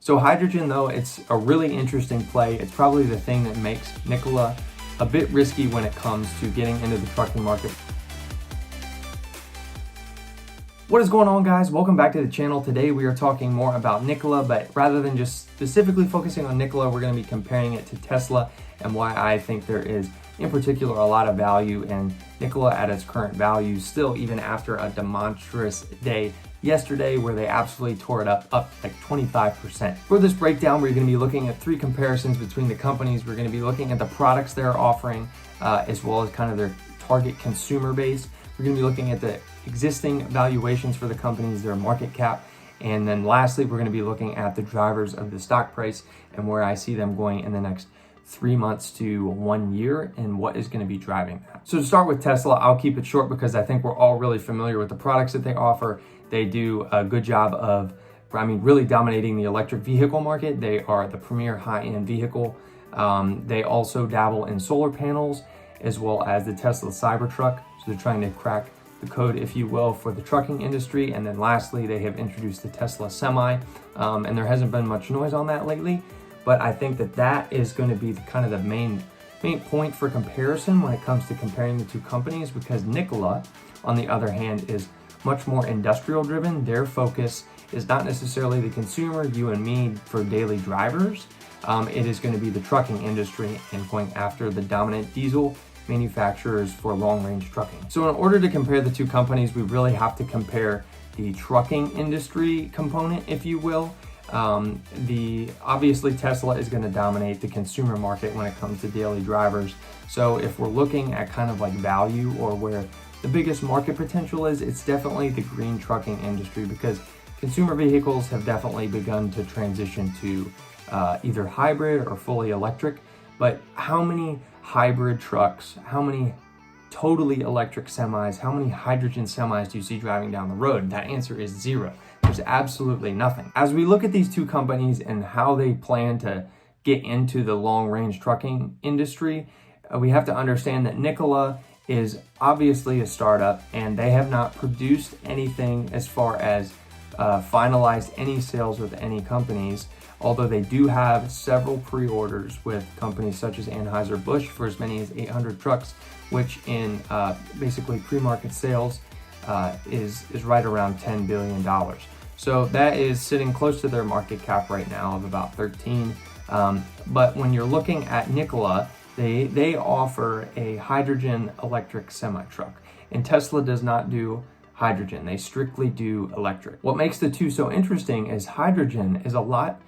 So hydrogen, though, it's a really interesting play. It's probably the thing that makes Nikola a bit risky when it comes to getting into the trucking market. What is going on, guys? Welcome back to the channel. Today we are talking more about Nikola, but rather than just specifically focusing on Nikola, we're going to be comparing it to Tesla and why I think there is, in particular, a lot of value in Nikola at its current value still, even after a demonstrous day yesterday where they absolutely tore it up like 25%. For this breakdown, we're going to be looking at three comparisons between the companies. We're going to be looking at the products they're offering, as well as kind of their target consumer base. We're going to be looking at the existing valuations for the companies, their market cap, and then lastly, we're going to be looking at the drivers of the stock price and where I see them going in the next 3 months to 1 year and what is going to be driving that. So to start with Tesla, I'll keep it short because I think we're all really familiar with the products that they offer. They do a good job of, really dominating the electric vehicle market. They are the premier high-end vehicle. They also dabble in solar panels as well as the Tesla Cybertruck. So they're trying to crack the code, if you will, for the trucking industry. And then lastly, they have introduced the Tesla Semi, and there hasn't been much noise on that lately. But I think that is going to be the main point for comparison when it comes to comparing the two companies, because Nikola, on the other hand, is much more industrial driven. Their focus is not necessarily the consumer, you and me, for daily drivers. It is going to be the trucking industry and going after the dominant diesel manufacturers for long-range trucking. So in order to compare the two companies, we really have to compare the trucking industry component, if you will. Obviously Tesla is going to dominate the consumer market when it comes to daily drivers. So if we're looking at kind of like value or where the biggest market potential is, it's definitely the green trucking industry, because consumer vehicles have definitely begun to transition to either hybrid or fully electric. But how many hybrid trucks, how many totally electric semis, how many hydrogen semis do you see driving down the road? That answer is zero. There's absolutely nothing. As we look at these two companies and how they plan to get into the long-range trucking industry, we have to understand that Nikola is obviously a startup and they have not produced anything as far as finalized any sales with any companies, although they do have several pre-orders with companies such as Anheuser-Busch for as many as 800 trucks, which in basically pre-market sales is right around $10 billion. So that is sitting close to their market cap right now of about 13. But when you're looking at Nikola, they offer a hydrogen electric semi-truck, and Tesla does not do hydrogen. They strictly do electric. What makes the two so interesting is hydrogen is a lot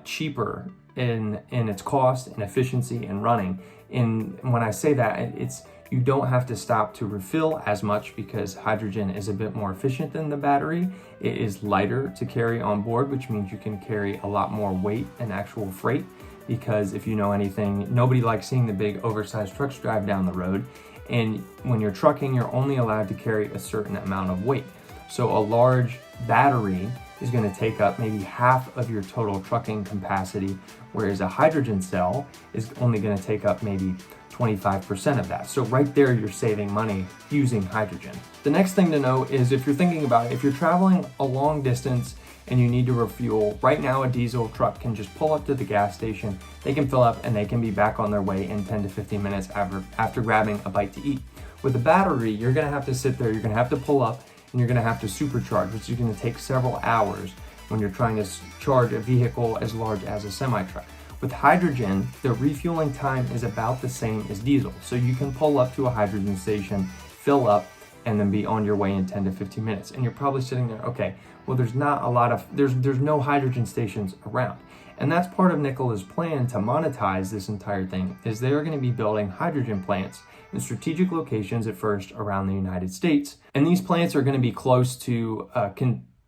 cheaper in its cost and efficiency and running. And when I say that, it's you don't have to stop to refill as much because hydrogen is a bit more efficient than the battery. It is lighter to carry on board, which means you can carry a lot more weight and actual freight, because if you know anything, nobody likes seeing the big oversized trucks drive down the road. And when you're trucking, you're only allowed to carry a certain amount of weight. So a large battery is going to take up maybe half of your total trucking capacity, whereas a hydrogen cell is only going to take up maybe 25% of that. So right there, you're saving money using hydrogen. The next thing to know is, if you're thinking about it, if you're traveling a long distance and you need to refuel, right now a diesel truck can just pull up to the gas station, they can fill up and they can be back on their way in 10 to 15 minutes after grabbing a bite to eat. With a battery, you're going to have to sit there, you're going to have to pull up, and you're going to have to supercharge, which is going to take several hours when you're trying to charge a vehicle as large as a semi-truck. With hydrogen, the refueling time is about the same as diesel. So you can pull up to a hydrogen station, fill up, and then be on your way in 10 to 15 minutes. And you're probably sitting there, okay, well, there's no hydrogen stations around. And that's part of Nikola's plan to monetize this entire thing, is they're going to be building hydrogen plants in strategic locations at first around the United States. And these plants are going to be close to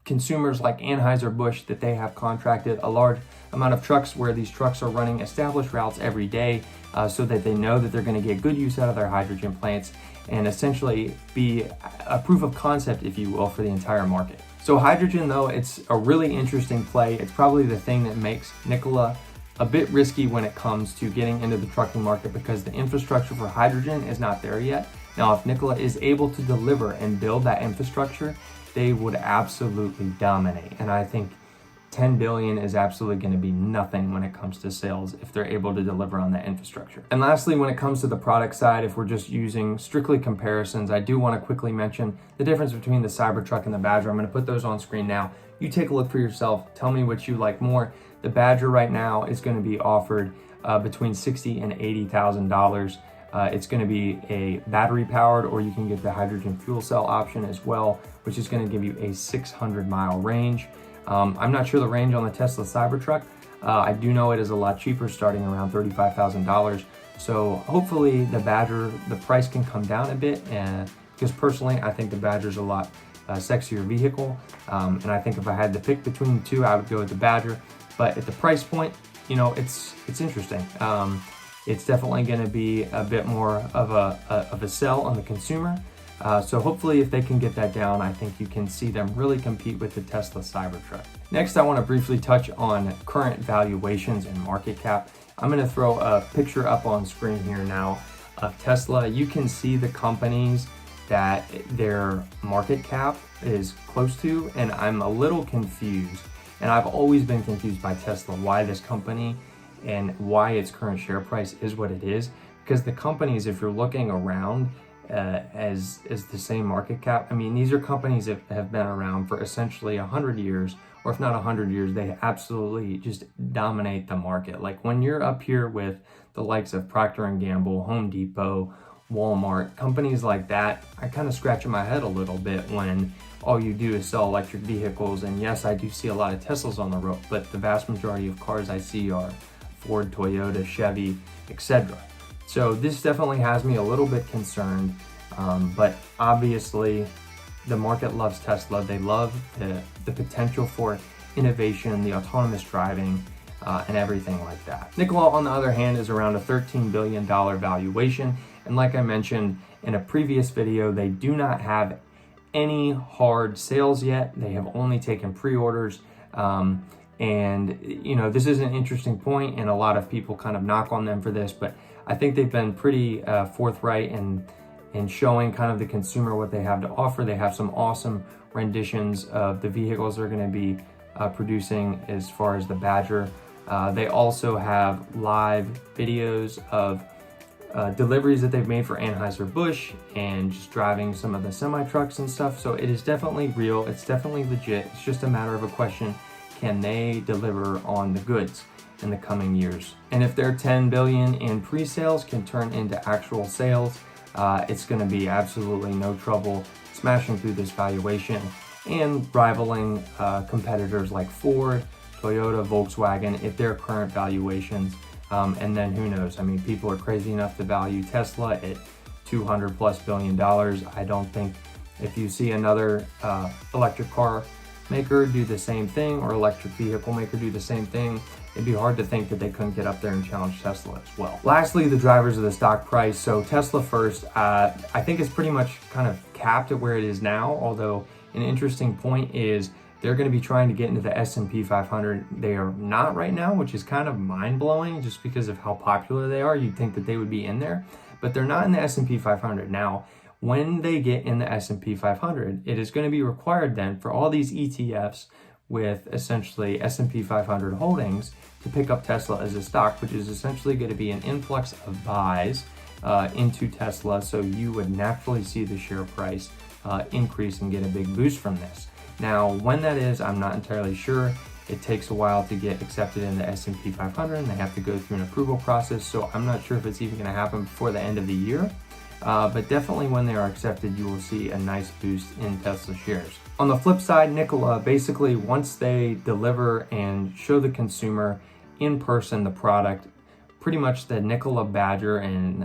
consumers like Anheuser-Busch, that they have contracted a large amount of trucks where these trucks are running established routes every day, so that they know that they're going to get good use out of their hydrogen plants and essentially be a proof of concept, if you will, for the entire market. So hydrogen, though, it's a really interesting play. It's probably the thing that makes Nikola a bit risky when it comes to getting into the trucking market, because the infrastructure for hydrogen is not there yet. Now, if Nikola is able to deliver and build that infrastructure, they would absolutely dominate. And I think 10 billion is absolutely going to be nothing when it comes to sales if they're able to deliver on that infrastructure. And lastly, when it comes to the product side, if we're just using strictly comparisons, I do want to quickly mention the difference between the Cybertruck and the Badger. I'm going to put those on screen now. You take a look for yourself. Tell me what you like more. The Badger right now is going to be offered between $60,000 and $80,000. It's going to be a battery powered, or you can get the hydrogen fuel cell option as well, which is going to give you a 600-mile range. I'm not sure the range on the Tesla Cybertruck. I do know it is a lot cheaper, starting around $35,000. So hopefully the Badger, the price can come down a bit, because personally I think the Badger is a lot sexier vehicle. And I think if I had to pick between the two, I would go with the Badger. But at the price point, you know, it's interesting. It's definitely going to be a bit more of a sell on the consumer. So hopefully if they can get that down, I think you can see them really compete with the Tesla Cybertruck. Next, I want to briefly touch on current valuations and market cap. I'm going to throw a picture up on screen here now of Tesla. You can see the companies that their market cap is close to, and I'm a little confused. And I've always been confused by Tesla, why this company and why its current share price is what it is. Because the companies, if you're looking around, as the same market cap. I mean, these are companies that have been around for essentially 100 years, or if not 100 years, they absolutely just dominate the market. Like when you're up here with the likes of Procter & Gamble, Home Depot, Walmart, companies like that, I kind of scratch my head a little bit when all you do is sell electric vehicles. And yes, I do see a lot of Teslas on the road, but the vast majority of cars I see are Ford, Toyota, Chevy, etc. So this definitely has me a little bit concerned, but obviously the market loves Tesla. They love the potential for innovation, the autonomous driving, and everything like that. Nikola, on the other hand, is around a $13 billion valuation. And like I mentioned in a previous video, they do not have any hard sales yet. They have only taken pre-orders. And, you know, this is an interesting point, and a lot of people kind of knock on them for this, but I think they've been pretty forthright in showing kind of the consumer what they have to offer. They have some awesome renditions of the vehicles they're going to be producing as far as the Badger. They also have live videos of deliveries that they've made for Anheuser-Busch and just driving some of the semi-trucks and stuff. So it is definitely real. It's definitely legit. It's just a matter of a question. Can they deliver on the goods in the coming years? And if their 10 billion in pre-sales can turn into actual sales, it's going to be absolutely no trouble smashing through this valuation and rivaling competitors like Ford, Toyota, Volkswagen at their current valuations. And then who knows? I mean, people are crazy enough to value Tesla at $200+ billion. I don't think if you see another electric car maker do the same thing, or electric vehicle maker do the same thing, it'd be hard to think that they couldn't get up there and challenge Tesla as well. Lastly, the drivers of the stock price. So Tesla first, I think it's pretty much kind of capped at where it is now, although an interesting point is they're going to be trying to get into the S&P 500. They are not right now, which is kind of mind-blowing just because of how popular they are. You'd think that they would be in there, but they're not in the S&P 500 now. When they get in the S&P 500, it is going to be required then for all these ETFs with essentially S&P 500 holdings to pick up Tesla as a stock, which is essentially going to be an influx of buys into Tesla. So you would naturally see the share price increase and get a big boost from this. Now, when that is, I'm not entirely sure. It takes a while to get accepted in the S&P 500, and they have to go through an approval process. So I'm not sure if it's even going to happen before the end of the year. But definitely when they are accepted, you will see a nice boost in Tesla shares. On the flip side, Nikola, basically once they deliver and show the consumer in person the product, pretty much the Nikola Badger and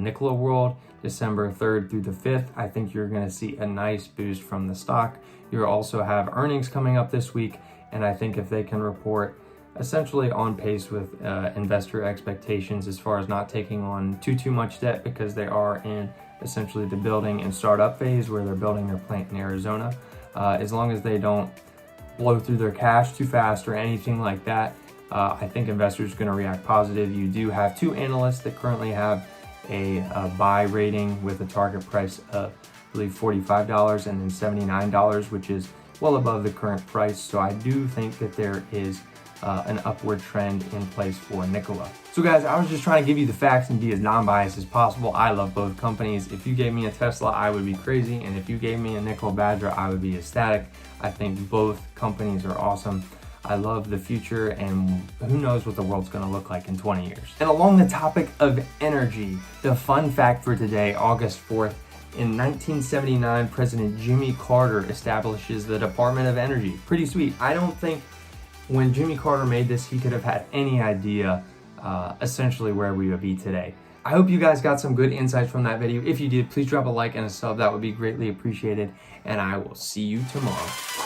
Nikola World, December 3rd through the 5th, I think you're going to see a nice boost from the stock. You'll also have earnings coming up this week, and I think if they can report essentially on pace with investor expectations as far as not taking on too much debt, because they are in essentially the building and startup phase where they're building their plant in Arizona. As long as they don't blow through their cash too fast or anything like that, I think investors are going to react positive. You do have two analysts that currently have a buy rating with a target price of, I believe, $45 and then $79, which is well above the current price. So I do think that there is an upward trend in place for Nikola. So guys, I was just trying to give you the facts and be as non-biased as possible. I love both companies. If you gave me a Tesla, I would be crazy. And if you gave me a Nikola Badger, I would be ecstatic. I think both companies are awesome. I love the future, and who knows what the world's gonna look like in 20 years. And along the topic of energy, the fun fact for today, August 4th, in 1979, President Jimmy Carter establishes the Department of Energy. Pretty sweet. I don't think when Jimmy Carter made this, he could have had any idea essentially where we would be today. I hope you guys got some good insights from that video. If you did, please drop a like and a sub. That would be greatly appreciated. And I will see you tomorrow.